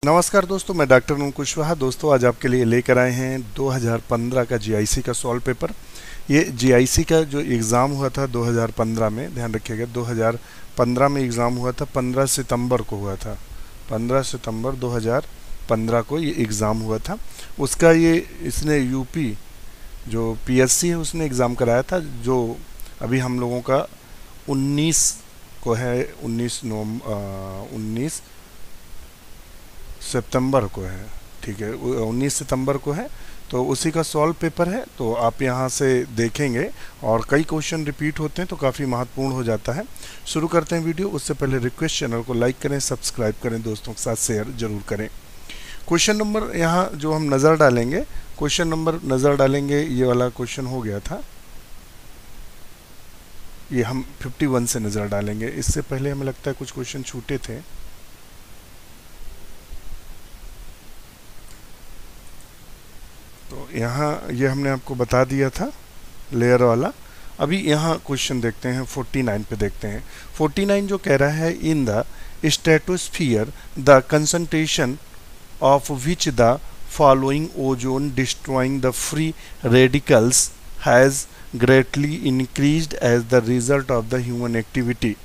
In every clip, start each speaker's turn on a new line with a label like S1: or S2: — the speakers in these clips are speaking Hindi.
S1: नमस्कार दोस्तों, मैं डॉक्टर नून कुशवाहा। दोस्तों आज आपके लिए लेकर आए हैं 2015 का जीआईसी का सॉल्व पेपर। ये जीआईसी का जो एग्ज़ाम हुआ था 2015 में, ध्यान रखिएगा 2015 में एग्ज़ाम हुआ था, 15 सितंबर को हुआ था। 15 सितंबर 2015 को ये एग्ज़ाम हुआ था। उसका इसने यूपी जो पीएससी है उसने एग्ज़ाम कराया था, जो अभी हम लोगों का 19 को है, 19 सितंबर को है। ठीक है, 19 सितंबर को है, तो उसी का सॉल्व पेपर है। तो आप यहाँ से देखेंगे और कई क्वेश्चन रिपीट होते हैं तो काफ़ी महत्वपूर्ण हो जाता है। शुरू करते हैं वीडियो। उससे पहले रिक्वेस्ट, चैनल को लाइक करें, सब्सक्राइब करें, दोस्तों के साथ शेयर जरूर करें। क्वेश्चन नंबर यहाँ जो हम नज़र डालेंगे, क्वेश्चन नंबर नज़र डालेंगे, ये वाला क्वेश्चन हो गया था, ये हम 51 से नज़र डालेंगे। इससे पहले हमें लगता है कुछ क्वेश्चन छूटे थे। तो यहाँ ये हमने आपको बता दिया था लेयर वाला। अभी यहाँ क्वेश्चन देखते हैं, 49 पे देखते हैं। 49 जो कह रहा है, in the stratosphere the concentration of which the following ozone destroying the free radicals has greatly increased as the result of the human activity.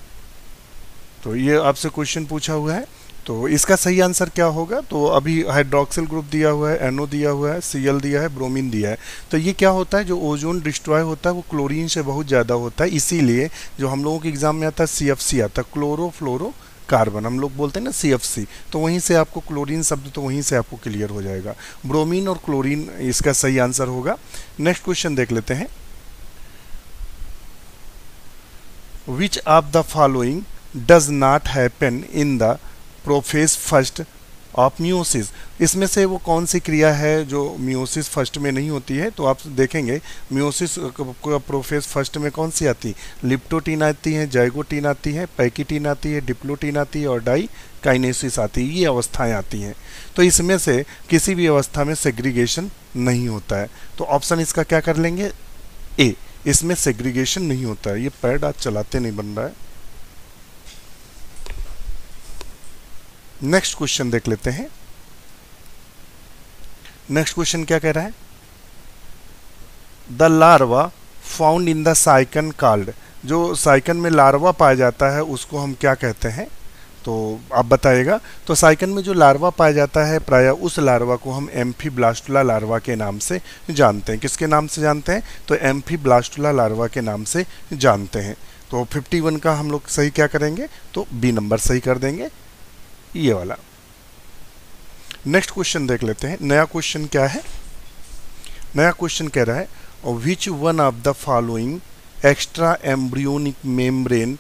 S1: तो ये आपसे क्वेश्चन पूछा हुआ है, तो इसका सही आंसर क्या होगा? तो अभी हाइड्रोक्सिल ग्रुप दिया हुआ है, एनओ दिया हुआ है, सीएल दिया है, ब्रोमीन दिया है। तो ये क्या होता है, जो ओजोन डिस्ट्रॉय होता है वो क्लोरीन से बहुत ज़्यादा होता है। इसीलिए जो हम लोगों के एग्जाम में आता है सीएफसी आता है, क्लोरोफ्लोरो कार्बन, हम लोग बोलते हैं ना सीएफसी। तो वहीं से आपको क्लोरीन शब्द, तो वहीं से आपको क्लियर हो जाएगा। ब्रोमीन और क्लोरीन इसका सही आंसर होगा। नेक्स्ट क्वेश्चन देख लेते हैं। Which of the following does not happen in the prophase first of meiosis. इसमें से वो कौन सी क्रिया है जो मियोसिस फर्स्ट में नहीं होती है? तो आप देखेंगे मियोसिस का प्रोफेज फर्स्ट में कौन सी आती है? लिप्टोटीन आती है, जाइगोटीन आती है, पैकिटीन आती है, डिप्लोटीन आती है और डाई काइनेसिस आती है। ये अवस्थाएं आती हैं। तो इसमें से किसी भी अवस्था में सेग्रीगेशन नहीं होता है। तो ऑप्शन इसका क्या कर लेंगे? ए, इसमें सेग्रीगेशन नहीं होता है। ये पैड आज चलाते नहीं बन रहा है। नेक्स्ट क्वेश्चन देख लेते हैं। नेक्स्ट क्वेश्चन क्या कह रहा है? The larva found in the sycon called. जो साइकन में लार्वा पाया जाता है उसको हम क्या कहते हैं? तो आप बताइएगा। तो साइकन में जो लार्वा पाया जाता है, प्राय उस लार्वा को हम एम्फीब्लास्टुला लार्वा के नाम से जानते हैं। किसके नाम से जानते हैं? तो एम्फीब्लास्टुला लार्वा के नाम से जानते हैं। तो 51 का हम लोग सही क्या करेंगे? तो बी नंबर सही कर देंगे, ये वाला। नेक्स्ट क्वेश्चन देख लेते हैं। नया क्वेश्चन क्या है? नया क्वेश्चन कह रहा है which one of the following extra embryonic membrane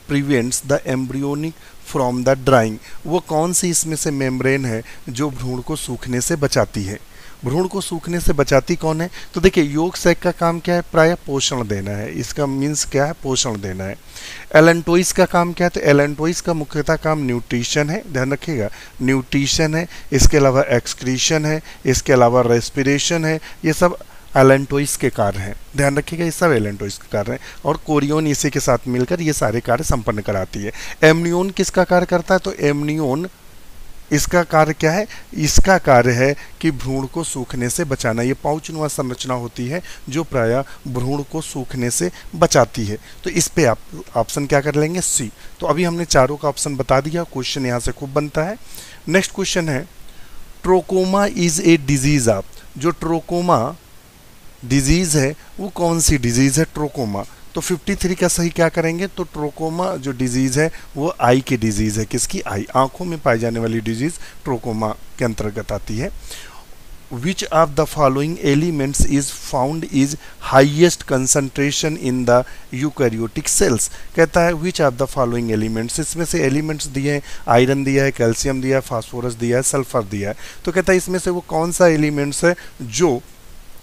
S1: prevents the embryonic from the drawing. वो कौन सी इसमें से मेम्ब्रेन है जो भ्रूण को सूखने से बचाती है? भ्रूण को सूखने से बचाती कौन है? तो देखिए, योग सैक का काम क्या है? प्राय पोषण देना है। इसका मीन्स क्या है? पोषण देना है। एलेंटोइस का काम क्या है? तो एलेंटोइस का मुख्यतः काम न्यूट्रिशन है, ध्यान रखिएगा, न्यूट्रिशन है। इसके अलावा एक्सक्रीशन है, इसके अलावा रेस्पिरेशन है। ये सब एलेंटोइस के कार्य हैं, ध्यान रखिएगा, ये सब एलेंटोइस के कार्य हैं। और कोरियोन इसी के साथ मिलकर ये सारे कार्य संपन्न कराती है। एमनियोन किसका कार्य करता है? तो एमनियोन इसका कार्य क्या है? इसका कार्य है कि भ्रूण को सूखने से बचाना। ये पाउचनुमा संरचना होती है जो प्राय भ्रूण को सूखने से बचाती है। तो इस पे आप ऑप्शन क्या कर लेंगे? सी। तो अभी हमने चारों का ऑप्शन बता दिया। क्वेश्चन यहाँ से खूब बनता है। नेक्स्ट क्वेश्चन है, trachoma is a disease of. जो ट्रोकोमा डिजीज है वो कौन सी डिजीज है? ट्रोकोमा। तो 53 का सही क्या करेंगे? तो ट्रोकोमा जो डिजीज है वो आई की डिजीज है। किसकी? आई। आंखों में पाई जाने वाली डिजीज ट्रोकोमा के अंतर्गत आती है। विच of the following elements is found is highest concentration in the eukaryotic cells. कहता है विच ऑफ द फॉलोइंग एलिमेंट्स, इसमें से एलिमेंट्स दिए हैं, आयरन दिया है, कैल्शियम दिया है, फास्फोरस दिया है, सल्फर दिया है। तो कहता है इसमें से वो कौन सा एलिमेंट्स है जो,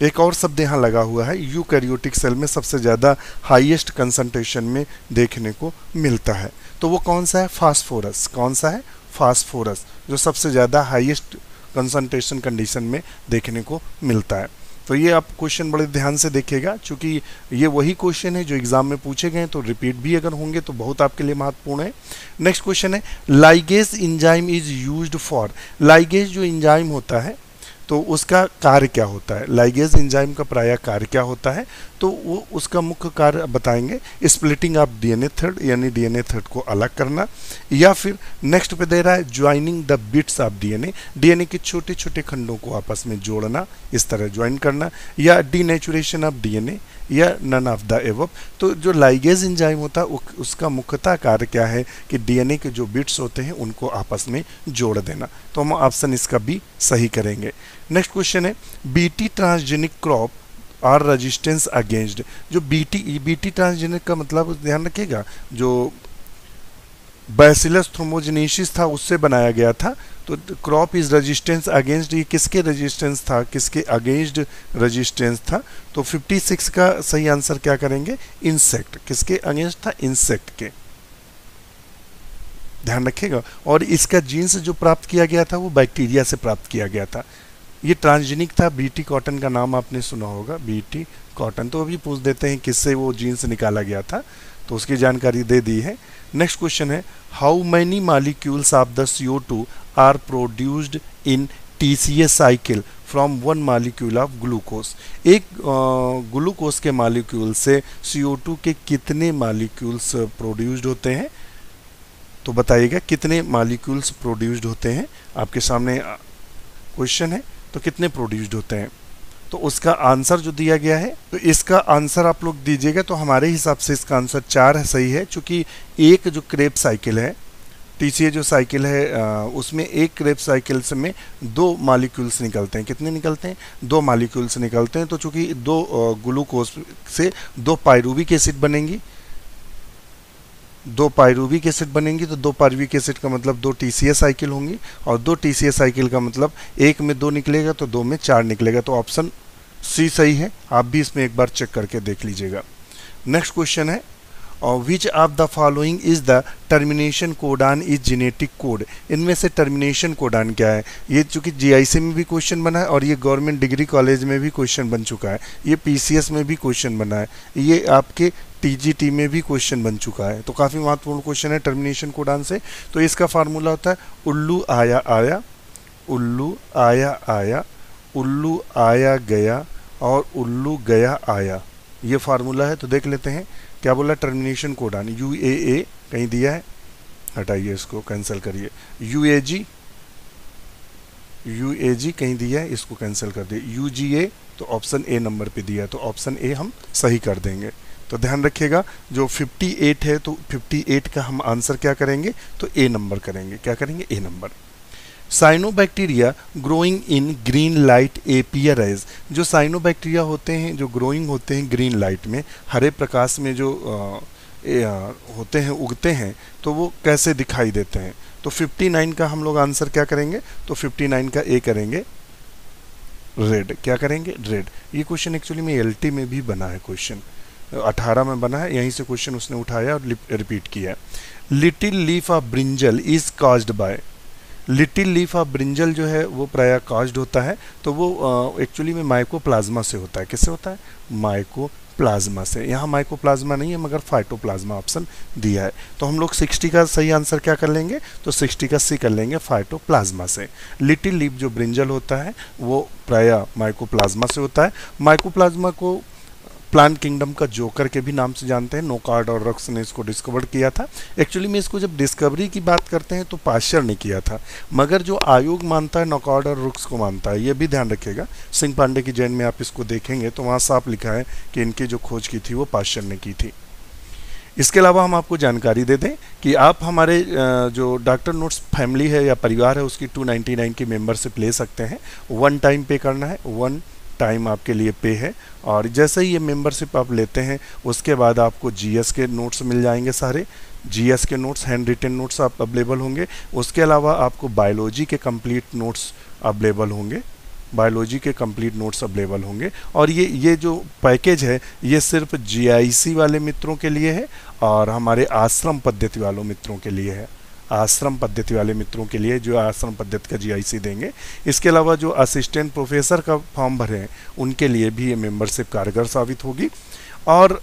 S1: एक और शब्द यहाँ लगा हुआ है, यूकैरियोटिक सेल में सबसे ज़्यादा हाईएस्ट कंसंट्रेशन में देखने को मिलता है। तो वो कौन सा है? फास्फोरस। कौन सा है? फास्फोरस, जो सबसे ज़्यादा हाईएस्ट कंसंट्रेशन कंडीशन में देखने को मिलता है। तो ये आप क्वेश्चन बड़े ध्यान से देखिएगा, क्योंकि ये वही क्वेश्चन है जो एग्जाम में पूछे गए, तो रिपीट भी अगर होंगे तो बहुत आपके लिए महत्वपूर्ण है। नेक्स्ट क्वेश्चन है ligase enzyme is used for. Ligase जो एंजाइम होता है तो उसका कार्य क्या होता है, लाइगेज एंजाइम का प्रायः कार्य क्या होता है, तो वो उसका मुख्य कार्य बताएंगे स्प्लिटिंग ऑफ डीएनए थ्रेड, यानी डीएनए थ्रेड को अलग करना, या फिर नेक्स्ट पे दे रहा है joining the bits of DNA, DNA के छोटे छोटे खंडों को आपस में जोड़ना, इस तरह ज्वाइन करना, या डीनेचुरेशन ऑफ डीएनए, या नन ऑफ द एबव। तो जो लाइगेज एंजाइम होता है उसका मुख्यतः कार्य क्या है कि डीएनए के जो बिट्स होते हैं उनको आपस में जोड़ देना। तो हम ऑप्शन इसका भी सही करेंगे। नेक्स्ट क्वेश्चन है BT transgenic crop are resistance against. जो बीटी ट्रांसजेनिक का मतलब ध्यान रखिएगा, जो बैसिलस थ्रोम्बोजेनेसिस था उससे बनाया गया था। तो क्रॉप इज रेजिस्टेंस अगेंस्ट, ये किसके रेजिस्टेंस था, किसके अगेंस्ट रेजिस्टेंस था। तो 56 का सही आंसर क्या करेंगे, इंसेक्ट। किसके अगेंस्ट था, इंसेक्ट के, ध्यान रखिएगा। और इसका जीन्स जो प्राप्त किया गया था वो बैक्टीरिया से प्राप्त किया गया था। ये ट्रांसजेनिक था। बीटी कॉटन का नाम आपने सुना होगा, बीटी कॉटन। तो अभी पूछ देते हैं किससे वो जीन्स निकाला गया था, तो उसकी जानकारी दे दी है। नेक्स्ट क्वेश्चन है how many molecules of the CO2 are produced in TCA cycle from one molecule of glucose. एक ग्लूकोज के मॉलिक्यूल से CO2 के कितने मॉलिक्यूल्स प्रोड्यूस्ड होते हैं, तो बताइएगा कितने मॉलिक्यूल्स प्रोड्यूस्ड होते हैं। आपके सामने क्वेश्चन है, तो कितने प्रोड्यूस्ड होते हैं, तो उसका आंसर जो दिया गया है, तो इसका आंसर आप लोग दीजिएगा। तो हमारे हिसाब से इसका आंसर 4 है, सही है, क्योंकि एक जो क्रेब साइकिल है, TCA जो साइकिल है उसमें एक क्रेब साइकिल से में 2 मॉलिक्यूल्स निकलते हैं। कितने निकलते हैं, 2 मॉलिक्यूल्स निकलते हैं। तो चूंकि 2 ग्लूकोज से 2 पायरुविक एसिड बनेंगी, 2 पायरुविक एसिड बनेंगी, तो 2 पायरुविक एसिड का मतलब 2 TCA साइकिल होंगी, और 2 TCA साइकिल का मतलब एक में 2 निकलेगा तो 2 में 4 निकलेगा। तो ऑप्शन सी सही है। आप भी इसमें एक बार चेक करके देख लीजिएगा। नेक्स्ट क्वेश्चन है विच of the following is the termination codon is genetic code. इनमें से टर्मिनेशन कोडान क्या है। ये चूंकि GIC में भी क्वेश्चन बना है, और ये गवर्नमेंट डिग्री कॉलेज में भी क्वेश्चन बन चुका है, ये PCS में भी क्वेश्चन बना है, ये आपके TGT में भी क्वेश्चन बन चुका है। तो काफ़ी महत्वपूर्ण क्वेश्चन है टर्मिनेशन कोडान से। तो इसका फार्मूला होता है उल्लू आया आया, उल्लू आया आया, उल्लू आया गया, और उल्लू गया आया। ये फार्मूला है। तो देख लेते हैं क्या बोला, टर्मिनेशन कोडान UAA कहीं दिया है, हटाइए इसको, कैंसिल करिए। UAG कहीं दिया है, इसको कैंसिल कर दिए। UGA तो ऑप्शन A नंबर पे दिया है, तो ऑप्शन A हम सही कर देंगे। तो ध्यान रखिएगा जो 58 है, तो 58 का हम आंसर क्या करेंगे, तो A नंबर करेंगे। क्या करेंगे, A number. Cyanobacteria growing in green light appear as. जो साइनोबैक्टीरिया होते हैं जो ग्रोइंग होते हैं ग्रीन लाइट में, हरे प्रकाश में जो होते हैं, उगते हैं, तो वो कैसे दिखाई देते हैं। तो 59 का हम लोग आंसर क्या करेंगे, तो 59 का A करेंगे, रेड। क्या करेंगे, रेड। ये क्वेश्चन एक्चुअली में LT में भी बना है, क्वेश्चन 18 में बना है, यहीं से क्वेश्चन उसने उठाया और रिपीट किया। Little leaf of brinjal is caused by. Little leaf of brinjal जो है वो प्रायः कॉज्ड होता है, तो वो एक्चुअली में माइकोप्लाज्मा से होता है। किससे होता है, माइकोप्लाज्मा से। यहाँ माइकोप्लाज्मा नहीं है मगर फाइटोप्लाज्मा ऑप्शन दिया है। तो हम लोग 60 का सही आंसर क्या कर लेंगे, तो 60 का C कर लेंगे, फाइटोप्लाज्मा से। लिटिल लीफ जो ब्रिंजल होता है वो प्रायः माइकोप्लाज्मा से होता है। माइकोप्लाज्मा को प्लांट किंगडम का जोकर के भी नाम से जानते हैं। नोकार्ड और रक्स ने इसको डिस्कवर किया था। एक्चुअली में इसको जब डिस्कवरी की बात करते हैं तो पाश्चर ने किया था, मगर जो आयोग मानता है नोकार्ड और रक्स को मानता है। ये भी ध्यान रखिएगा, सिंह पांडे की जैन में आप इसको देखेंगे तो वहाँ साफ लिखा है कि इनकी जो खोज की थी वो पाश्चर ने की थी। इसके अलावा हम आपको जानकारी दे दें कि आप हमारे जो डॉक्टर नोट्स फैमिली है या परिवार है उसकी 299 की मेंबरशिप ले सकते हैं। 1 टाइम पे करना है, 1 टाइम आपके लिए पे है। और जैसे ही ये मेंबरशिप आप लेते हैं उसके बाद आपको GS के नोट्स मिल जाएंगे, सारे GS के नोट्स, हैंड रिटन नोट्स आप अवेलेबल होंगे। उसके अलावा आपको बायोलॉजी के कंप्लीट नोट्स अवेलेबल होंगे, बायोलॉजी के कंप्लीट नोट्स अवेलेबल होंगे। और ये जो पैकेज है ये सिर्फ GIC वाले मित्रों के लिए है और हमारे आश्रम पद्धति वालों मित्रों के लिए है। आश्रम पद्धति वाले मित्रों के लिए जो आश्रम पद्धति का जीआईसी देंगे। इसके अलावा जो असिस्टेंट प्रोफेसर का फॉर्म भरे हैं उनके लिए भी ये मेंबरशिप कारगर साबित होगी। और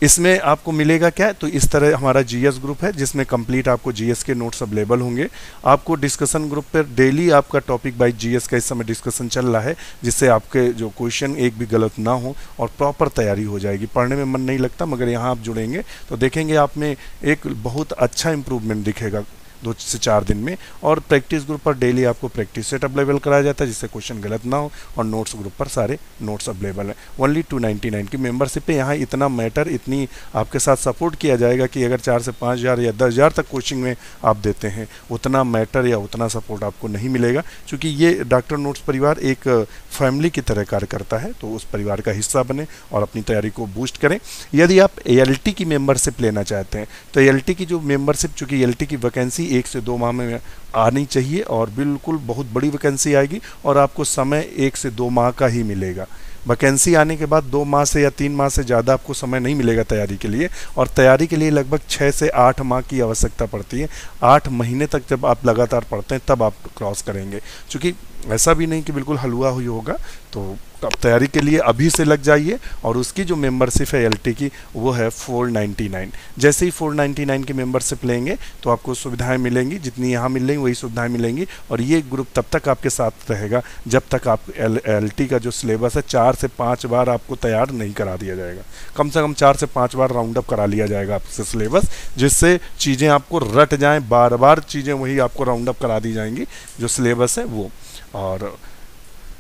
S1: इसमें आपको मिलेगा क्या, तो इस तरह हमारा जीएस ग्रुप है जिसमें कंप्लीट आपको जीएस के नोट्स अवेलेबल होंगे। आपको डिस्कशन ग्रुप पर डेली आपका टॉपिक बाई जीएस का इस समय डिस्कशन चल रहा है, जिससे आपके जो क्वेश्चन एक भी गलत ना हो और प्रॉपर तैयारी हो जाएगी। पढ़ने में मन नहीं लगता, मगर यहाँ आप जुड़ेंगे तो देखेंगे आप में एक बहुत अच्छा इंप्रूवमेंट दिखेगा 2 से 4 दिन में। और प्रैक्टिस ग्रुप पर डेली आपको प्रैक्टिस सेट अवेलेबल कराया जाता है जिससे क्वेश्चन गलत ना हो, और नोट्स ग्रुप पर सारे नोट्स अवेलेबल हैं। ओनली 299 की मेंबरशिप पे यहाँ इतना मैटर, इतनी आपके साथ सपोर्ट किया जाएगा कि अगर 4 से 5 हज़ार या 10 हज़ार तक कोचिंग में आप देते हैं, उतना मैटर या उतना सपोर्ट आपको नहीं मिलेगा, क्योंकि ये डॉक्टर नोट्स परिवार एक फैमिली की तरह कार्य करता है। तो उस परिवार का हिस्सा बने और अपनी तैयारी को बूस्ट करें। यदि आप एएलटी की मेंबरशिप लेना चाहते हैं तो एएलटी की जो मेंबरशिप, चूँकि एएलटी की वैकेंसी 1 से 2 माह में आनी चाहिए और बिल्कुल बहुत बड़ी वैकेंसी आएगी और आपको समय 1 से 2 माह का ही मिलेगा। वैकेंसी आने के बाद 2 माह से या 3 माह से ज़्यादा आपको समय नहीं मिलेगा तैयारी के लिए, और तैयारी के लिए लगभग 6 से 8 माह की आवश्यकता पड़ती है। 8 महीने तक जब आप लगातार पढ़ते हैं तब आप क्रॉस करेंगे, क्योंकि ऐसा भी नहीं कि बिल्कुल हलवा हुई होगा। तो अब तैयारी के लिए अभी से लग जाइए। और उसकी जो मेंबरशिप है एएलटी की वो है 499। जैसे ही 499 की मेंबरशिप लेंगे तो आपको सुविधाएं मिलेंगी, जितनी यहाँ मिल रही वही सुविधाएं मिलेंगी। और ये ग्रुप तब तक आपके साथ रहेगा जब तक आप एएलटी का जो सिलेबस है 4 से 5 बार आपको तैयार नहीं करा दिया जाएगा। कम से कम 4 से 5 बार राउंड अप करा लिया जाएगा आपसे सिलेबस, जिससे चीज़ें आपको रट जाएँ, बार बार चीज़ें वही आपको राउंड अप करा दी जाएंगी जो सिलेबस है वो। और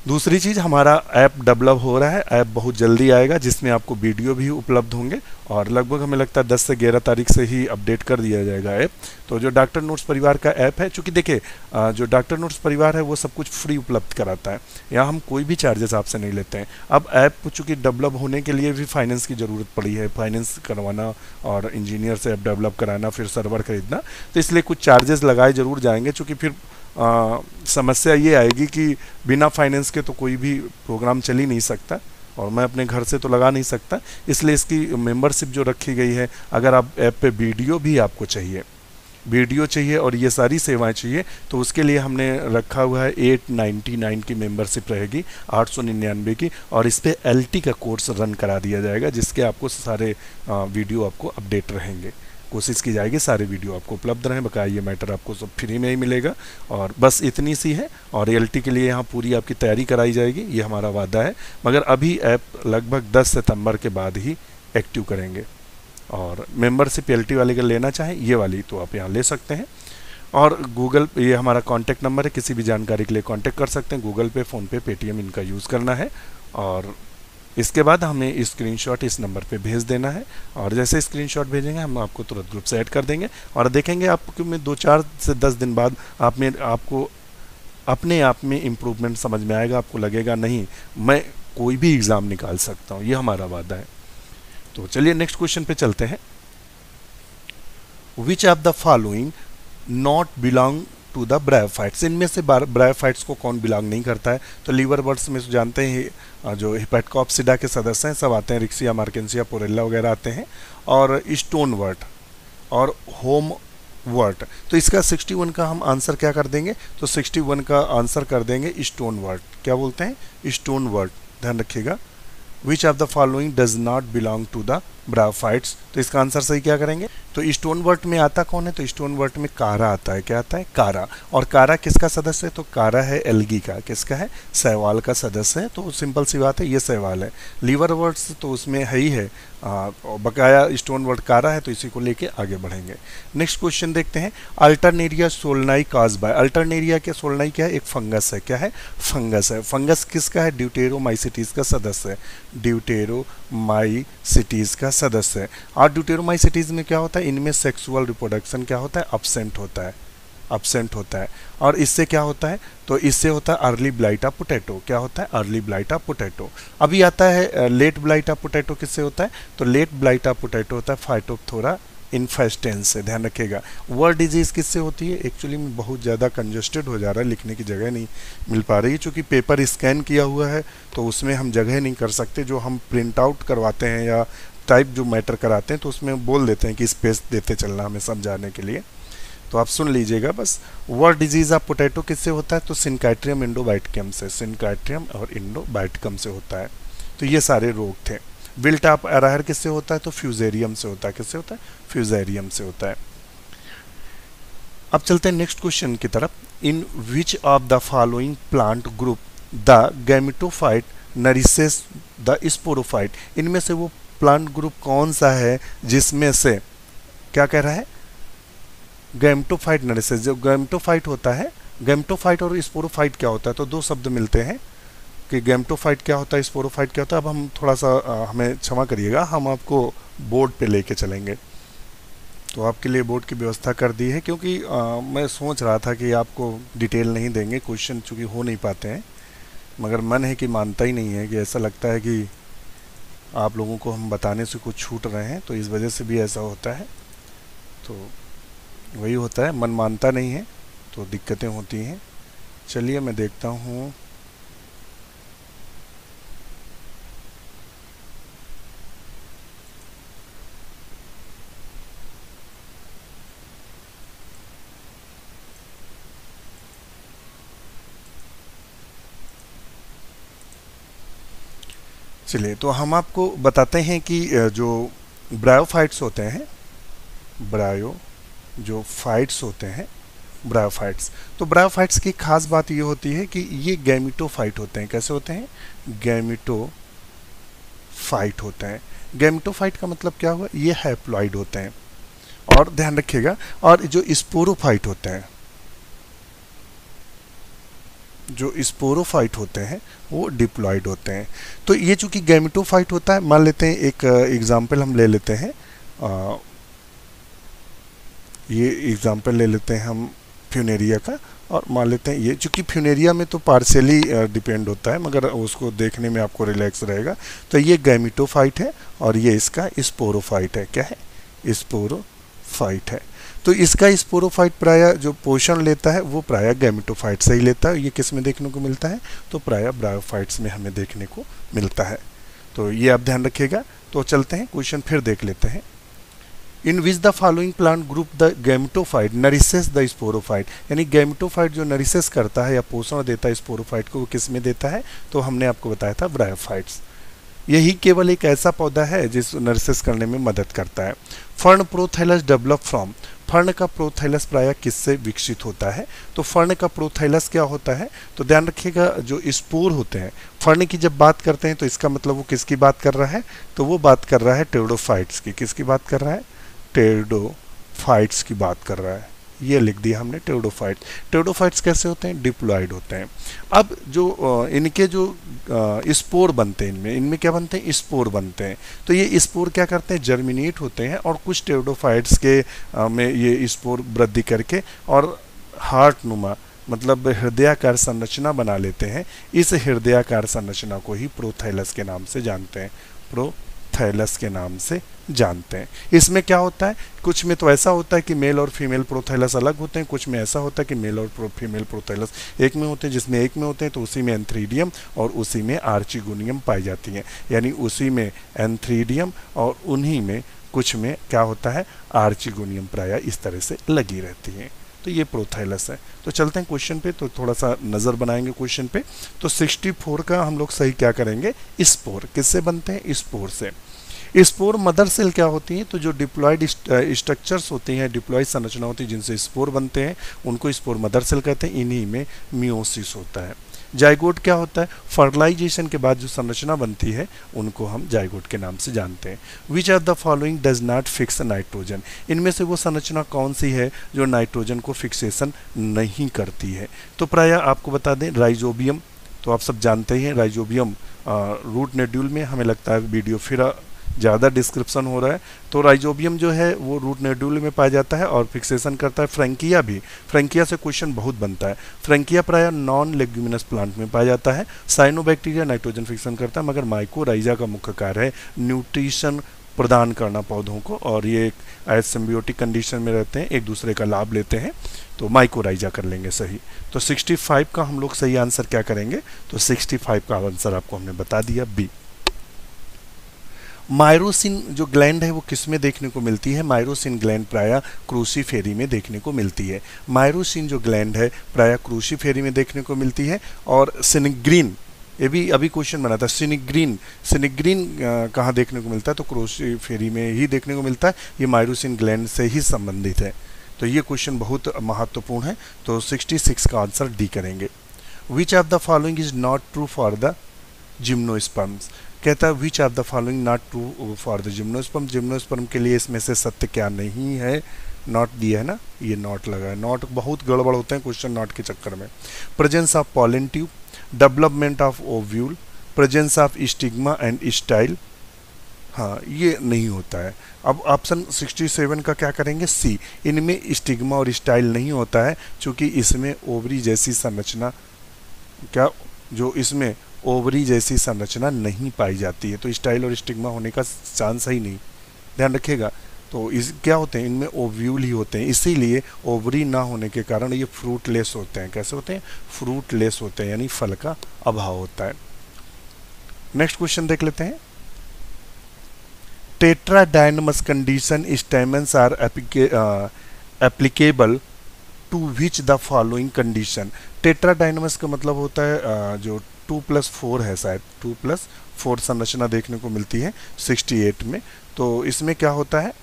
S1: दूसरी चीज़, हमारा ऐप डेवलप हो रहा है, ऐप बहुत जल्दी आएगा जिसमें आपको वीडियो भी उपलब्ध होंगे और लगभग हमें लगता है 10 से 11 तारीख से ही अपडेट कर दिया जाएगा ऐप। तो जो डॉक्टर नोट्स परिवार का ऐप है, चूँकि देखिए जो डॉक्टर नोट्स परिवार है वो सब कुछ फ्री उपलब्ध कराता है, यहाँ हम कोई भी चार्जेस आपसे नहीं लेते हैं। अब ऐप चूँकि डेवलप होने के लिए भी फाइनेंस की ज़रूरत पड़ी है, फाइनेंस करवाना और इंजीनियर से ऐप डेवलप कराना, फिर सर्वर खरीदना, तो इसलिए कुछ चार्जेस लगाए ज़रूर जाएंगे। चूँकि फिर समस्या ये आएगी कि बिना फाइनेंस के तो कोई भी प्रोग्राम चल ही नहीं सकता और मैं अपने घर से तो लगा नहीं सकता, इसलिए इसकी मेंबरशिप जो रखी गई है, अगर आप ऐप पे वीडियो भी आपको चाहिए, वीडियो चाहिए और ये सारी सेवाएं चाहिए, तो उसके लिए हमने रखा हुआ है 899 की मेंबरशिप रहेगी, 899 की। और इस पर एलटी का कोर्स रन करा दिया जाएगा जिसके आपको सारे वीडियो आपको अपडेट रहेंगे। कोशिश की जाएगी सारे वीडियो आपको उपलब्ध रहें, बकाया ये मैटर आपको सब फ्री में ही मिलेगा। और बस इतनी सी है, और एएलटी के लिए यहाँ पूरी आपकी तैयारी कराई जाएगी, ये हमारा वादा है। मगर अभी ऐप लगभग 10 सितंबर के बाद ही एक्टिव करेंगे। और मेंबरशिप एएलटी वाले अगर लेना चाहें ये वाली तो आप यहाँ ले सकते हैं। और गूगल, ये हमारा कॉन्टैक्ट नंबर है, किसी भी जानकारी के लिए कॉन्टैक्ट कर सकते हैं। गूगल पे, फ़ोनपे, पेटीएम इनका यूज़ करना है। और इसके बाद हमें स्क्रीनशॉट इस नंबर पे भेज देना है, और जैसे स्क्रीनशॉट भेजेंगे हम आपको तुरंत ग्रुप से ऐड कर देंगे। और देखेंगे आपको में 2-4 से 10 दिन बाद आपको अपने आप में इम्प्रूवमेंट समझ में आएगा। आपको लगेगा नहीं, मैं कोई भी एग्ज़ाम निकाल सकता हूँ, ये हमारा वादा है। तो चलिए नेक्स्ट क्वेश्चन पे चलते हैं। Which of the following not belong to the bryophytes, इनमें से ब्रायोफाइट्स को कौन बिलोंग नहीं करता है? तो लीवर वर्ड्स में जानते हैं जो हिपैटकॉप्सिडा के सदस्य हैं सब आते हैं, रिक्सिया, मार्केंसिया, पोरेला वगैरह आते हैं, और स्टोन वर्ट और होम वर्ट। तो इसका 61 का हम आंसर क्या कर देंगे? तो 61 का आंसर कर देंगे स्टोन वर्ट। क्या बोलते हैं? स्टोन वर्ट, ध्यान रखिएगा। Which of the following does not belong to the bryophytes, तो इसका आंसर सही क्या करेंगे? तो स्टोन वर्ट में आता कौन है? तो स्टोन वर्ट में कारा आता है। क्या आता है? कारा। और कारा किसका सदस्य है? तो कारा है एल्गी का। किसका है? शैवाल का सदस्य है। तो सिंपल सी बात है, ये शैवाल है। लीवर वर्ड्स तो उसमें है ही है, बकाया स्टोन वर्ट कारा है, तो इसी को लेके आगे बढ़ेंगे। नेक्स्ट क्वेश्चन देखते हैं। अल्टरनेरिया सोलनाई काज बाय, अल्टरनेरिया के सोलनाई क्या है? एक फंगस है। क्या है? फंगस है। फंगस किसका है? ड्यूटेरोमाइसिटीज का सदस्य है। ड्यूटेरोमाइसिटीज का सदस्य है। और ड्यूटेरोमाइसिटीज में क्या होता है? इनमें सेक्सुअल रिप्रोडक्शन क्या होता है? अब्सेंट होता है। अब्सेंट होता है। और इससे क्या होता है? तो इससे होता है अर्ली ब्लाइट ऑफ पोटैटो। क्या होता है? Early blight of potato. अभी आता है लेट ब्लाइट ऑफ पोटैटो। किससे होता है? तो लेट ब्लाइट ऑफ पोटैटो होता है फाइटोप्थोरा इन्फेस्टेंस से। ध्यान रखिएगा। वर्ड डिजीज़ किससे होती है? एक्चुअली में बहुत ज़्यादा कंजस्टेड हो जा रहा है, लिखने की जगह नहीं मिल पा रही है, चूँकि पेपर स्कैन किया हुआ है तो उसमें हम जगह नहीं कर सकते। जो हम प्रिंट आउट करवाते हैं या टाइप जो मैटर कराते हैं तो उसमें बोल देते हैं कि स्पेस देते चलना हमें समझाने के लिए। तो आप सुन लीजिएगा बस। वर्ड डिजीज ऑफ पोटैटो किससे होता है? तो सिनकाइट्रियम इंडोबाइटिकम से, सिनकाइट्रियम और इंडोबाइटिकम से होता है। तो ये सारे रोग थे। विल्ट ऑफ अराहर किससे होता है? तो फ्यूजेरियम से होता है। किससे होता है? फ्यूजेरियम से होता है। अब चलते हैं नेक्स्ट क्वेश्चन की तरफ। In which of the following plant group the gametophyte nourishes the sporophyte? इनमें से वो प्लांट ग्रुप कौन सा है जिसमें से क्या कह रहा है? Gametophyte nourishes. जो गैमेटोफाइट होता है, गैमेटोफाइट और स्पोरोफाइट क्या होता है? तो दो शब्द मिलते हैं कि गैमेटोफाइट क्या होता है, स्पोरोफाइट क्या होता है। अब हम थोड़ा सा हमें क्षमा करिएगा, हम आपको बोर्ड पे लेके चलेंगे। तो आपके लिए बोर्ड की व्यवस्था कर दी है, क्योंकि मैं सोच रहा था कि आपको डिटेल नहीं देंगे, क्वेश्चन चूँकि हो नहीं पाते हैं, मगर मन है कि मानता ही नहीं है, कि ऐसा लगता है कि आप लोगों को हम बताने से कुछ छूट रहे हैं, तो इस वजह से भी ऐसा होता है। तो वही होता है, मन मानता नहीं है तो दिक्कतें होती हैं। चलिए मैं देखता हूँ। चलिए तो हम आपको बताते हैं कि जो ब्रायोफाइट्स होते हैं, ब्रायो जो फाइट्स होते हैं, ब्रायोफाइट्स, तो ब्रायोफाइट्स की खास बात ये होती है कि ये गैमेटोफाइट होते हैं। कैसे होते हैं? गैमेटोफाइट होते हैं। गैमेटोफाइट का मतलब क्या हुआ? ये हैप्लॉइड होते हैं। और ध्यान रखिएगा, और जो स्पोरोफाइट होते हैं, जो स्पोरोफाइट होते हैं वो डिप्लॉइड होते हैं। तो ये चूंकि गैमेटोफाइट होता है, मान लेते हैं एक एग्जाम्पल हम ले लेते हैं, ये एग्जाम्पल ले लेते हैं हम फ्यूनेरिया का, और मान लेते हैं ये, चूंकि फ्यूनेरिया में तो पार्शियली डिपेंड होता है, मगर उसको देखने में आपको रिलैक्स रहेगा। तो ये गैमेटोफाइट है और ये इसका स्पोरोफाइट है। क्या है? स्पोरोफाइट है। तो इसका स्पोरोफाइट प्राय जो पोषण लेता है वो प्राय गैमेटोफाइट से ही लेता है। ये किस में देखने को मिलता है? तो प्राय ब्रायोफाइट्स में हमें देखने को मिलता है। तो ये आप ध्यान रखिएगा। तो चलते हैं क्वेश्चन फिर देख लेते हैं। In which the following plant group the gametophyte nourishes the sporophyte? यानी गैमेटोफाइट जो नरिसेस करता है या पोषण देता है स्पोरोफाइट को, वो किस में देता है? तो हमने आपको बताया था ब्रायोफाइट्स। यही केवल एक ऐसा पौधा है जिस नरिसेस करने में मदद करता है। Fern prothallus develop from? Fern का प्रोथैलस प्राय किससे विकसित होता है? तो फर्न का प्रोथैलस क्या होता है? तो ध्यान रखिएगा, जो स्पोर होते हैं फर्न की जब बात करते हैं तो इसका मतलब वो किसकी बात कर रहा है? तो वो बात कर रहा है टेरिडोफाइट्स की। किसकी बात कर रहा है? टेरिडोफाइट्स की बात कर रहा है। ये लिख दिया हमने टेरिडोफाइट। टेरिडोफाइट्स कैसे होते हैं? डिप्लॉइड होते हैं। अब जो इनके जो स्पोर बनते हैं, इनमें क्या बनते हैं? स्पोर बनते हैं। तो ये स्पोर क्या करते हैं? जर्मिनेट होते हैं, और कुछ टेरिडोफाइट्स के में ये स्पोर वृद्धि करके और हार्ट नुमा, मतलब हृदयाकार संरचना बना लेते हैं। इस हृदयाकार संरचना को ही प्रोथैलस के नाम से जानते हैं। प्रोथैलस के नाम से जानते हैं। इसमें क्या होता है? कुछ में तो ऐसा होता है कि मेल और फीमेल प्रोथैलस अलग होते हैं, कुछ में ऐसा होता है कि मेल और फीमेल प्रोथैलस एक में होते हैं। जिसमें एक में होते हैं तो उसी में एंथ्रीडियम और उसी में आर्चिगोनियम पाई जाती है। यानी उसी में एंथ्रीडियम और उन्हीं में कुछ में क्या होता है? आर्चिगोनियम प्राय इस तरह से लगी रहती है। तो ये प्रोथैलस है। तो चलते हैं क्वेश्चन पे, तो थोड़ा सा नज़र बनाएंगे क्वेश्चन पे। तो 64 का हम लोग सही क्या करेंगे? स्पोर। किससे बनते हैं? स्पोर से। स्पोर मदर सेल क्या होती है? तो जो डिप्लॉयड स्ट्रक्चर्स होती हैं, डिप्लॉयड संरचना होती है जिनसे स्पोर बनते हैं, उनको स्पोर मदर सेल कहते हैं। इन्हीं में मियोसिस होता है। जाइगोट क्या होता है? फर्टिलाइजेशन के बाद जो संरचना बनती है उनको हम जाइगोट के नाम से जानते हैं। Which of the following does not fix nitrogen? इनमें से वो संरचना कौन सी है जो नाइट्रोजन को फिक्सेशन नहीं करती है? तो प्राय आपको बता दें, राइजोबियम तो आप सब जानते ही हैं। राइजोबियम रूट नोड्यूल में, हमें लगता है वीडियो फिर ज़्यादा डिस्क्रिप्शन हो रहा है। तो राइजोबियम जो है वो रूट नोड्यूल में पाया जाता है और फिक्सेशन करता है। फ्रैंकिया भी, फ्रैंकिया से क्वेश्चन बहुत बनता है। फ्रैंकिया प्राय नॉन लेग्यूमिनस प्लांट में पाया जाता है। साइनोबैक्टीरिया नाइट्रोजन फिक्सन करता है, मगर माइकोराइजा का मुख्य कार्य है न्यूट्रिशन प्रदान करना पौधों को, और ये एक एज सिम्बियोटिक कंडीशन में रहते हैं, एक दूसरे का लाभ लेते हैं। तो माइकोराइजा कर लेंगे सही। तो 65 का हम लोग सही आंसर क्या करेंगे? तो 65 का आंसर आपको हमने बता दिया, बी। मायरोसिन जो ग्लैंड है वो किस में देखने को मिलती है? मायरोसिन ग्लैंड प्रायः क्रूसीफेरी में देखने को मिलती है। मायरोसिन जो ग्लैंड है प्रायः क्रूसीफेरी में देखने को मिलती है। और सिनिग्रीन, ये भी अभी क्वेश्चन बना था, सिनिग्रीन, सिनिग्रीन कहाँ देखने को मिलता है? तो क्रूसीफेरी में ही देखने को मिलता है। ये मायरोसिन ग्लैंड से ही संबंधित है। तो ये क्वेश्चन बहुत महत्वपूर्ण है। तो 66 का आंसर डी करेंगे। विच of the following is not true for the gymnosperms? कहता है विच of the following not true for the gymnosperm? Gymnosperm के लिए इसमें से सत्य क्या नहीं है? नॉट दिया है ना, ये नॉट लगा है। नॉट बहुत गड़बड़ होते हैं क्वेश्चन नॉट के चक्कर में। Presence of pollen tube, development of ovule, presence of stigma and style, हाँ ये नहीं होता है। अब ऑप्शन 67 का क्या करेंगे? सी, इनमें स्टिग्मा और स्टाइल नहीं होता है, क्योंकि इसमें ओवरी जैसी संरचना, क्या जो इसमें ओवरी जैसी संरचना नहीं पाई जाती है, तो स्टाइल और स्टिग्मा होने का चांस ही नहीं, ध्यान रखिएगा। तो इस क्या होते हैं? इनमें ओव्यूल ही होते हैं, इसीलिए ओवरी ना होने के कारण ये फ्रूटलेस होते हैं। कैसे होते हैं? फ्रूटलेस होते हैं, यानी फल का अभाव होता है। नेक्स्ट क्वेश्चन देख लेते हैं। Tetradynamous condition stamens are applicable to which the following condition? Tetradynamous का मतलब होता है जो 2+4 है, शायद 2+4 संरचना देखने को मिलती है 68 में। तो इसमें क्या होता है?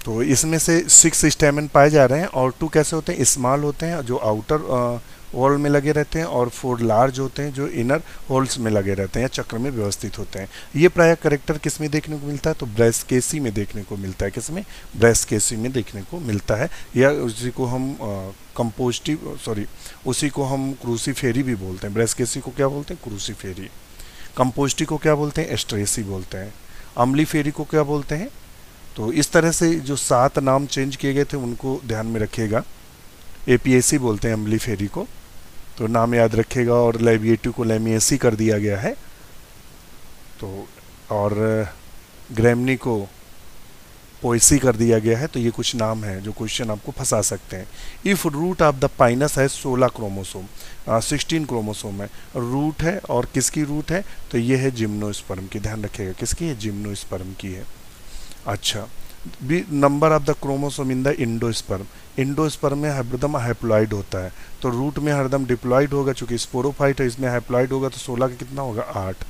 S1: तो इसमें से 6 स्टेमन पाए जा रहे हैं और 2 कैसे होते हैं? स्मॉल होते हैं जो आउटर वॉल में लगे रहते हैं, और 4 लार्ज होते हैं जो इनर होल्स में लगे रहते हैं या चक्र में व्यवस्थित होते हैं। ये प्रायः करेक्टर किस में देखने को मिलता है? तो ब्रैसकेसी में देखने को मिलता है। किसमें? ब्रैसकेसी में देखने को मिलता है, या उसी को हम उसी को हम क्रूसीफेरी भी बोलते हैं। ब्रैसकेसी को क्या बोलते हैं? क्रूसीफेरी। कंपोस्टी को क्या बोलते हैं? एस्ट्रेसी बोलते हैं। अम्ली फेरी को क्या बोलते हैं? तो इस तरह से जो 7 नाम चेंज किए गए थे उनको ध्यान में रखिएगा। एपीएसी बोलते हैं अम्ली फेरी को, तो नाम याद रखिएगा। और लेबिएटिव को लेमिएसी कर दिया गया है, तो और ग्रैमनी को पोएसी कर दिया गया है। तो ये कुछ नाम हैं जो क्वेश्चन आपको फंसा सकते हैं। If root of the pinus है 16 क्रोमोसोम, 16 क्रोमोसोम है, रूट है, और किसकी रूट है? तो ये है जिम्नोस्पर्म की, ध्यान रखिएगा किसकी है? जिम्नोस्पर्म की है। अच्छा, B number of the chromosome in the endosperm, endosperm में हरदम हैप्लॉइड होता है, तो रूट में हरदम डिप्लॉइड होगा, चूंकि स्पोरोफाइट है इसमें हैप्लॉइड होगा, तो 16 का कितना होगा? 8,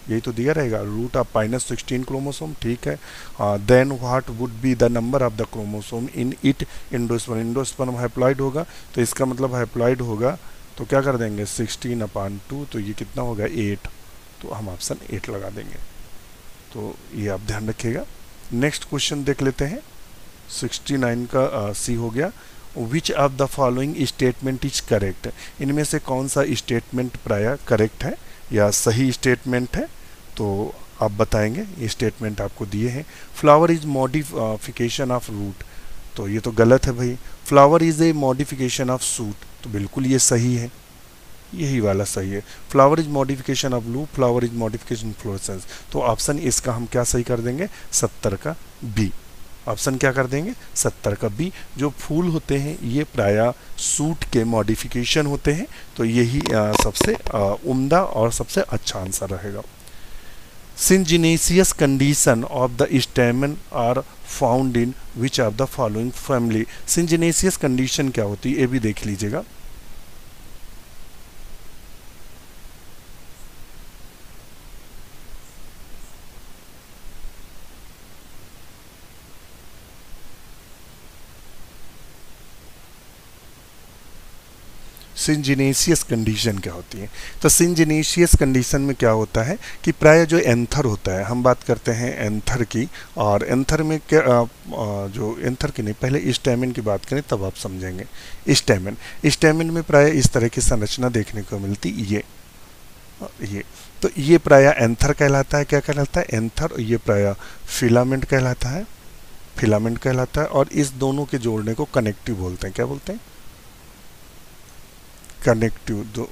S1: यही तो दिया रहेगा। रूट ऑफ पाइनस 16 क्रोमोसोम, ठीक है। Then what would be the number of the chromosome in it endosperm? Endosperm haploid होगा, तो इसका मतलब हैप्लॉइड होगा, तो क्या कर देंगे? 16/2, तो ये कितना होगा? 8, तो हम ऑप्शन 8 लगा देंगे। तो ये आप ध्यान रखिएगा। नेक्स्ट क्वेश्चन देख लेते हैं। 69 का सी हो गया। विच of the following statement is correct? इनमें से कौन सा स्टेटमेंट प्रायः करेक्ट है या सही स्टेटमेंट है? तो आप बताएंगे। ये स्टेटमेंट आपको दिए हैं। Flower is modification of root, तो ये तो गलत है भाई। Flower is a modification of shoot, तो बिल्कुल ये सही है, यही वाला सही है। Flower is modification of loop, flower is modification florescence, तो ऑप्शन इसका हम क्या सही कर देंगे? 70 का बी। ऑप्शन क्या कर देंगे? 70 का बी। जो फूल होते हैं ये प्रायः सूट के मॉडिफिकेशन होते हैं, तो यही सबसे उम्दा और सबसे अच्छा आंसर रहेगा। Syngenesious condition of the stamen are found in which of the following family? Syngenesious condition क्या होती है ये भी देख लीजिएगा। सिंजिनेशियस कंडीशन क्या होती है? तो सिंजिनेशियस कंडीशन में क्या होता है कि प्राय जो एंथर होता है, हम बात करते हैं एंथर की, और एंथर में क्या जो एंथर की नहीं, पहले स्टेमन की बात करें तब आप समझेंगे। स्टेमन में प्राय इस तरह की संरचना देखने को मिलती, ये तो ये प्राय एंथर कहलाता है। क्या कहलाता है? एंथर। ये प्राय फिलामेंट कहलाता है, फिलामेंट कहलाता है। और इस दोनों के जोड़ने को कनेक्टिव बोलते हैं। क्या बोलते हैं? कनेक्टिव। दो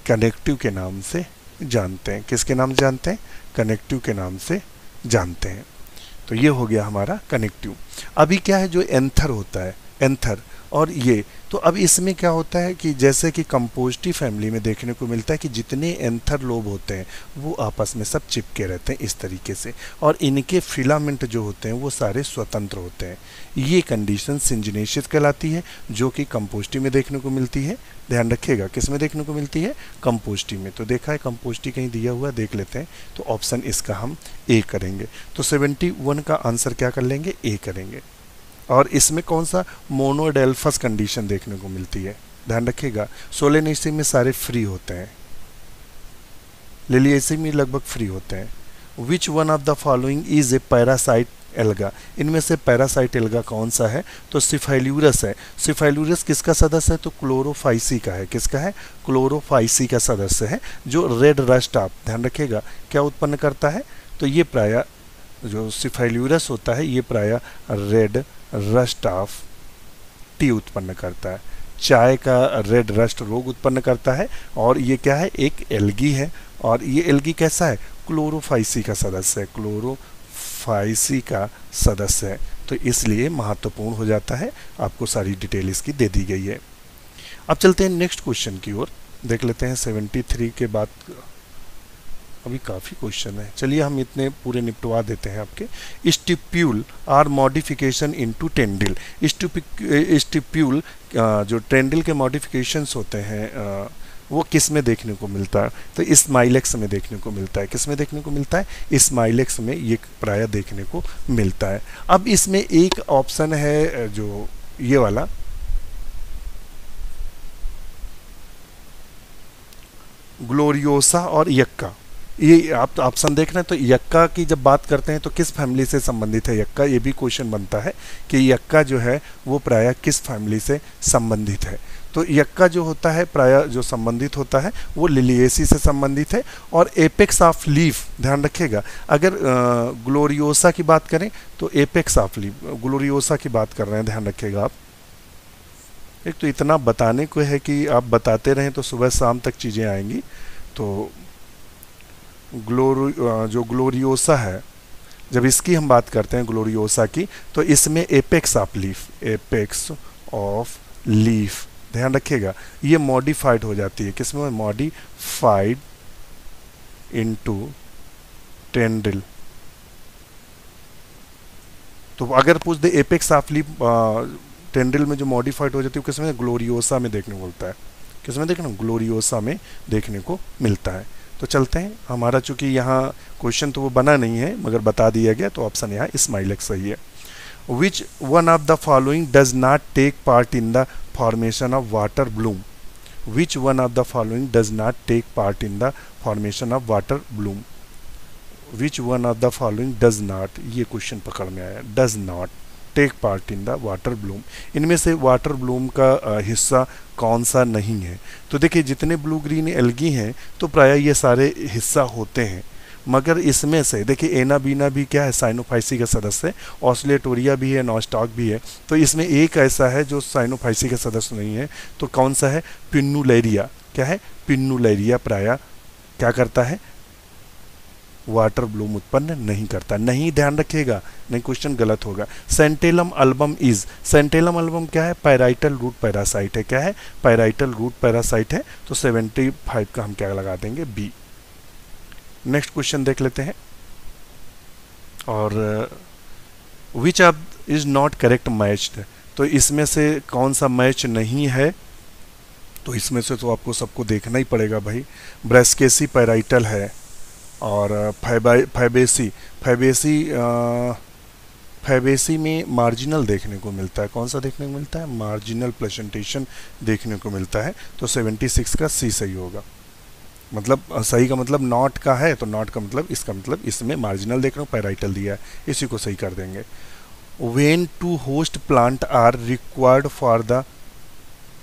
S1: कनेक्टिव के नाम से जानते हैं। किसके नाम से जानते हैं? कनेक्टिव के नाम से जानते हैं। तो ये हो गया हमारा कनेक्टिव। अभी क्या है, जो एंथर होता है, एंथर और ये तो अब इसमें क्या होता है कि जैसे कि कंपोस्टी फैमिली में देखने को मिलता है कि जितने एंथर लोब होते हैं वो आपस में सब चिपके रहते हैं इस तरीके से, और इनके फिलामेंट जो होते हैं वो सारे स्वतंत्र होते हैं। ये कंडीशन सिंजिनेसिस कहलाती है, जो कि कंपोस्टी में देखने को मिलती है। ध्यान रखिएगा किस में देखने को मिलती है, कंपोस्टी में। तो देखा है कंपोस्टी कहीं दिया हुआ, देख लेते हैं। तो ऑप्शन इसका हम ए करेंगे। तो 71 का आंसर क्या कर लेंगे, ए करेंगे। और इसमें कौन सा, मोनोडेल्फस कंडीशन देखने को मिलती है। ध्यान रखिएगा सोलेनेसी में सारे फ्री होते हैं, लिलिएसी में लगभग फ्री होते हैं। विच one of the following is a parasite alga, इनमें से पैरासाइट एल्गा कौन सा है, तो सिफाइल्यूरस है। सिफाइल्यूरस किसका सदस्य है, तो क्लोरोफाइसी का है। किसका है, क्लोरोफाइसी का सदस्य है, जो रेड रस्ट ऑफ, ध्यान रखिएगा क्या उत्पन्न करता है, तो ये प्राय जो सिफाइल्यूरस होता है ये प्राय रेड रस्ट ऑफ टी उत्पन्न करता है, चाय का रेड रस्ट रोग उत्पन्न करता है। और ये क्या है, एक एल्गी है, और ये एल्गी कैसा है, क्लोरोफाइसी का सदस्य है, क्लोरोफाइसी का सदस्य है। तो इसलिए महत्वपूर्ण हो जाता है, आपको सारी डिटेल इसकी दे दी गई है। अब चलते हैं नेक्स्ट क्वेश्चन की ओर, देख लेते हैं 73 के बाद। अभी काफ़ी क्वेश्चन है, चलिए हम इतने पूरे निपटवा देते हैं आपके। Stipule are modification into tendril. Stipule जो टेंडिल के मॉडिफिकेशंस होते हैं वो किस में देखने को मिलता है, तो स्माइलेक्स में देखने को मिलता है। किस में देखने को मिलता है, स्माइलेक्स में ये प्राय देखने को मिलता है। अब इसमें एक ऑप्शन है जो ये वाला, ग्लोरियोसा और यक्का। ये आप ऑप्शन देख रहे हैं, तो यक्का की जब बात करते हैं तो किस फैमिली से संबंधित है यक्का, ये भी क्वेश्चन बनता है कि यक्का जो है वो प्राय किस फैमिली से संबंधित है। तो यक्का जो होता है प्राय जो संबंधित होता है वो लिलिएसी से संबंधित है। और एपेक्स ऑफ लीफ, ध्यान रखिएगा, अगर ग्लोरियोसा की बात करें तो एपेक्स ऑफ लीफ, ग्लोरियोसा की बात कर रहे हैं, ध्यान रखिएगा आप। एक तो इतना बताने को है कि आप बताते रहें तो सुबह शाम तक चीज़ें आएंगी। तो जो ग्लोरियोसा है, जब इसकी हम बात करते हैं ग्लोरियोसा की, तो इसमें apex of leaf, apex of leaf, ध्यान रखिएगा, ये मॉडिफाइड हो जाती है। किसमें, मॉडिफाइड इनटू टेंड्रिल। तो अगर पूछ दे एपेक्स ऑफ लीफ टेंड्रिल में जो मॉडिफाइड हो जाती है किसमें, ग्लोरियोसा में देखने को मिलता है। किसमें देखना, ग्लोरियोसा में देखने को मिलता है। तो चलते हैं, हमारा चूंकि यहाँ क्वेश्चन तो वो बना नहीं है मगर बता दिया गया, तो ऑप्शन यहाँ स्माइलेक्स सही है। Which one of the following does not take part in the formation of water bloom. Which one of the following does not take part in the formation of water bloom. Which one of the following does not, ये क्वेश्चन पकड़ में आया, does not take part in the water bloom. इनमें से वाटर ब्लूम का हिस्सा कौन सा नहीं है। तो देखिए जितने ब्लू ग्रीन एल्गी हैं तो प्राय ये सारे हिस्सा होते हैं, मगर इसमें से देखिए एनाबीना भी क्या है, साइनोफाइसी का सदस्य है, ऑस्लेटोरिया भी है, नॉस्टॉक भी है। तो इसमें एक ऐसा है जो साइनोफाइसी का सदस्य नहीं है, तो कौन सा है, पिन्नुलेरिया। क्या है, पिन्नुलेरिया प्राय क्या करता है, वाटर ब्लूम उत्पन्न नहीं करता। नहीं, ध्यान रखिएगा, नहीं क्वेश्चन गलत होगा। Santalum album is, santalum album क्या है, पैराइटल रूट पैरासाइट है। क्या है, पैराइटल रूट पैरासाइट है। तो 75 का हम क्या लगा देंगे, बी। नेक्स्ट क्वेश्चन देख लेते हैं। और which of is not correct matched, तो इसमें से कौन सा मैच नहीं है, तो इसमें से तो आपको सबको देखना ही पड़ेगा भाई। ब्रेस्केसी पैराइटल है, और फैबेसी फैबेसी में मार्जिनल देखने को मिलता है। कौन सा देखने को मिलता है, मार्जिनल प्लेसेंटेशन देखने को मिलता है। तो 76 का सी सही होगा। मतलब सही का मतलब नॉट का है, तो नॉट का मतलब इसका मतलब इसमें मार्जिनल देख रहा हूँ, पैराइटल दिया है, इसी को सही कर देंगे। When two host plant are required for the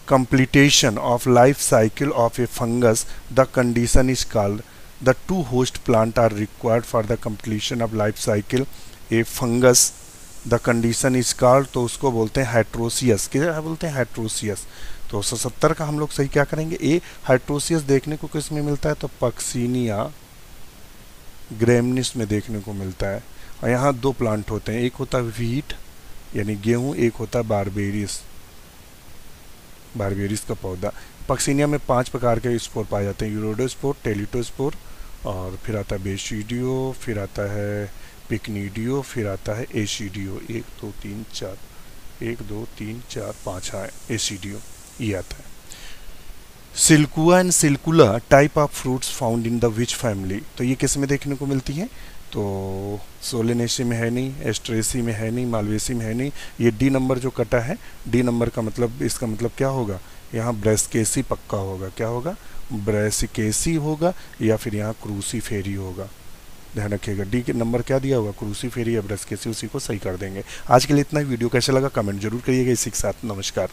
S1: completion of life cycle of a fungus, the condition is called, the two host plant are required for the completion of life cycle a fungus, the condition is called, तो उसको बोलते हैं हेट्रोसियस। क्या बोलते हैं, हेट्रोसियस। तो 170 का हम लोग सही क्या करेंगे, ए। हेट्रोसियस देखने को किस में मिलता है, तो पक्सीनिया ग्रेमनिस में देखने को मिलता है। और यहाँ दो प्लांट होते हैं, एक होता है व्हीट यानी गेहूँ, एक होता है बारबेरिस बारबेरिस का पौधा। पक्सिनिया में 5 प्रकार के स्पोर पाए जाते हैं, यूरोडोस्पोर, टेलिटोस्पोर, और फिर आता है बेसिडियो, फिर आता है पिकनीडियो, फिर आता है एसिडियो। 1 2 3 4, 1 2 3 4 5, हाँ एसिडियो ये आता है। Siliqua and silicula type of fruits found in the which family, तो ये किस में देखने को मिलती है? तो सोलेनेसी में है नहीं, एस्ट्रेसी में है नहीं, मालवेसी में है नहीं। ये डी नंबर जो कटा है, डी नंबर का मतलब, इसका मतलब क्या होगा? यहाँ ब्रेस्केसी पक्का होगा। क्या होगा? ब्रेसिकेसी होगा, या फिर यहाँ क्रूसीफेरी होगा। ध्यान रखिएगा, डी के नंबर क्या दिया होगा? क्रूसीफेरी या ब्रेस्केसी, उसी को सही कर देंगे। आज के लिए इतना ही। वीडियो कैसा लगा कमेंट जरूर करिएगा। इसी के साथ नमस्कार।